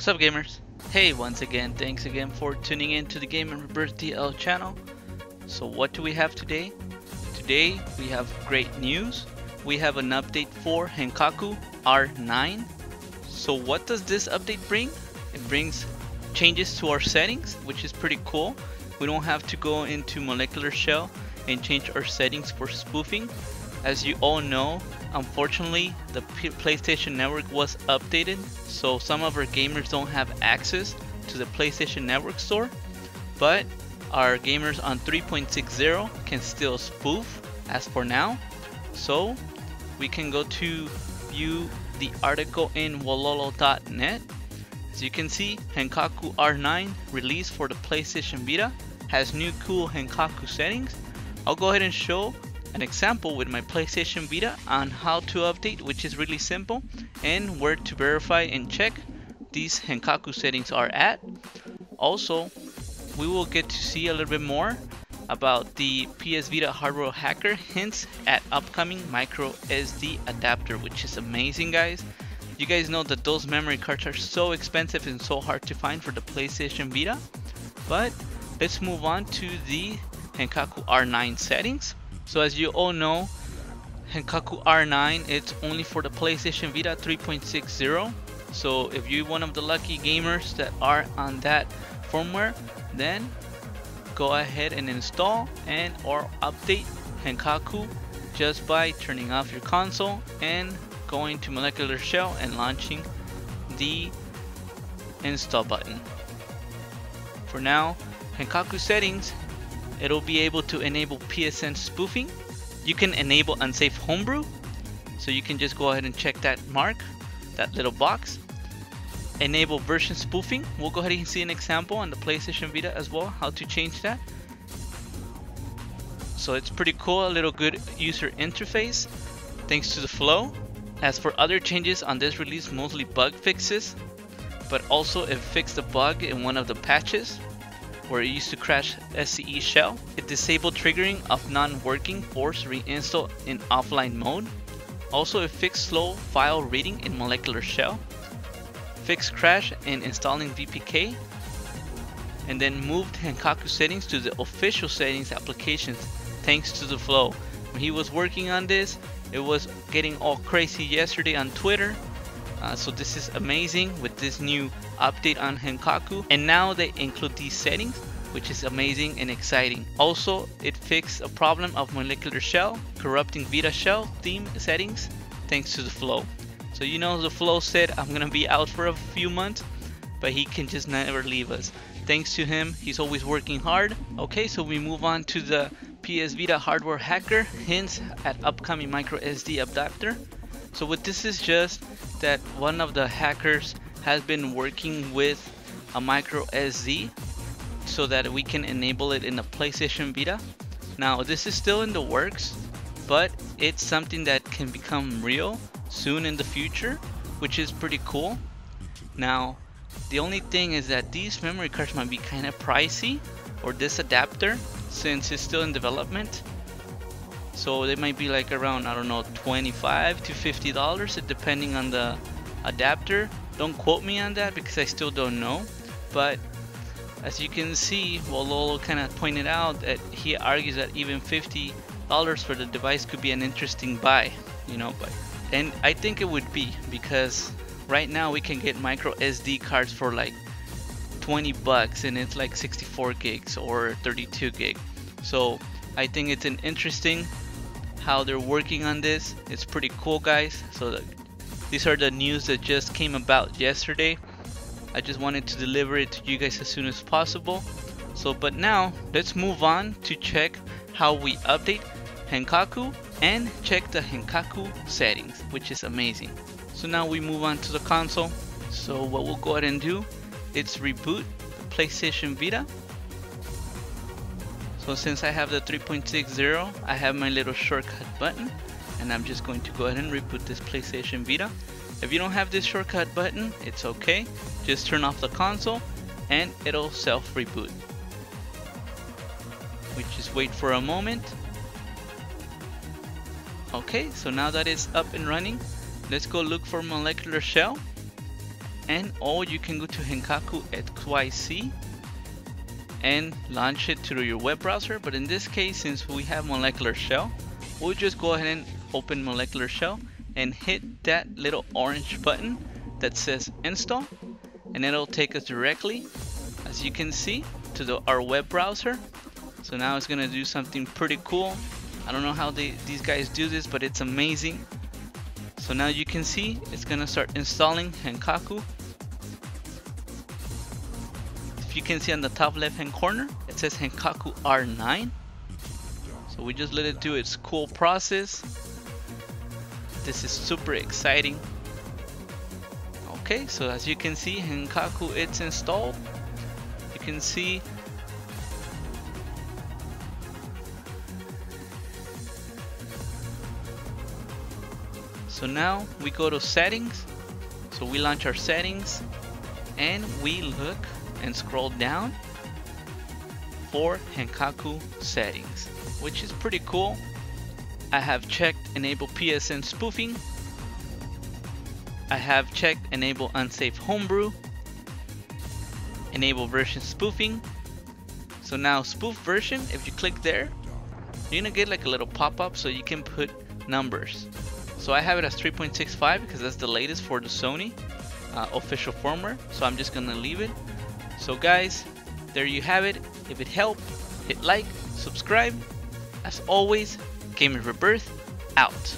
What's up, gamers? Hey, once again, thanks again for tuning in to the Game and Rebirth DL channel. So what do we have today? Today we have great news. We have an update for Henkaku R9. So what does this update bring? It brings changes to our settings, which is pretty cool. We don't have to go into Molecular Shell and change our settings for spoofing. As you all know, unfortunately the PlayStation Network was updated, so some of our gamers don't have access to the PlayStation Network store, but our gamers on 3.60 can still spoof as for now. So we can go to view the article in wololo.net. As you can see, Henkaku R9 released for the PlayStation Vita has new cool Henkaku settings. I'll go ahead and show an example with my PlayStation Vita on how to update, which is really simple, and where to verify and check these Henkaku settings are at. Also, we will get to see a little bit more about the PS Vita hardware hacker hints at upcoming micro SD adapter, which is amazing, guys. You guys know that those memory cards are so expensive and so hard to find for the PlayStation Vita, but let's move on to the Henkaku R9 settings. So as you all know, Henkaku R9, it's only for the PlayStation Vita 3.60. So if you're one of the lucky gamers that are on that firmware, then go ahead and install and or update Henkaku just by turning off your console and going to Molecular Shell and launching the install button. For now, Henkaku settings, it'll be able to enable PSN spoofing. You can enable unsafe homebrew, so you can just go ahead and check that mark, that little box. Enable version spoofing. We'll go ahead and see an example on the PlayStation Vita as well, how to change that. So it's pretty cool, a little good user interface thanks to the flow. As for other changes on this release, mostly bug fixes, but also it fixed a bug in one of the patches where it used to crash SCE shell. It disabled triggering of non-working force reinstall in offline mode. Also, it fixed slow file reading in Molecular Shell. Fixed crash in installing VPK. And then moved Henkaku settings to the official settings applications thanks to the flow. When he was working on this, it was getting all crazy yesterday on Twitter. So this is amazing with this new update on Henkaku, and now they include these settings, which is amazing and exciting. Also, it fixed a problem of Molecular Shell corrupting Vita Shell theme settings thanks to the flow. So you know, the flow said I'm gonna be out for a few months, but he can just never leave us. Thanks to him, he's always working hard. Okay, so we move on to the PS Vita hardware hacker hints at upcoming micro SD adapter. So what this is just that one of the hackers has been working with a micro SD so that we can enable it in the PlayStation Vita. Now this is still in the works, but it's something that can become real soon in the future, which is pretty cool. Now the only thing is that these memory cards might be kind of pricey, or this adapter, since it's still in development. So they might be like around, I don't know, $25 to $50 depending on the adapter. Don't quote me on that because I still don't know. But as you can see, Wololo kind of pointed out that he argues that even $50 for the device could be an interesting buy, you know. And I think it would be, because right now we can get micro SD cards for like 20 bucks and it's like 64 gigs or 32 gig. So I think it's an interesting how they're working on this. It's pretty cool, guys. So these are the news that just came about yesterday. I just wanted to deliver it to you guys as soon as possible. So but now let's move on to check how we update Henkaku and check the Henkaku settings, which is amazing. So now we move on to the console. So what we'll go ahead and do, it's reboot the PlayStation Vita. So since I have the 3.60, I have my little shortcut button, and I'm just going to go ahead and reboot this PlayStation Vita. If you don't have this shortcut button, it's okay. Just turn off the console and it'll self reboot. We just wait for a moment. Okay, so now that it's up and running, let's go look for Molecular Shell. or you can go to Henkaku XYZ and launch it through your web browser. But in this case, since we have Molecular Shell, we'll just go ahead and open Molecular Shell and hit that little orange button that says install, and it'll take us directly, as you can see, to our web browser. So now it's gonna do something pretty cool. I don't know how these guys do this, but it's amazing. So now you can see it's gonna start installing Henkaku. If you can see on the top left hand corner, it says Henkaku R9. So we just let it do its cool process. This is super exciting. Okay, so as you can see, Henkaku, it's installed. You can see so now we go to settings. So we launch our settings and we look and scroll down for Henkaku settings, which is pretty cool. I have checked enable PSN spoofing. I have checked enable unsafe homebrew, enable version spoofing. So now spoof version, if you click there, you're gonna get like a little pop-up so you can put numbers. So I have it as 3.65 because that's the latest for the Sony official firmware. So I'm just gonna leave it. So guys, there you have it. If it helped, hit like, subscribe. As always, Gamers Rebirth out.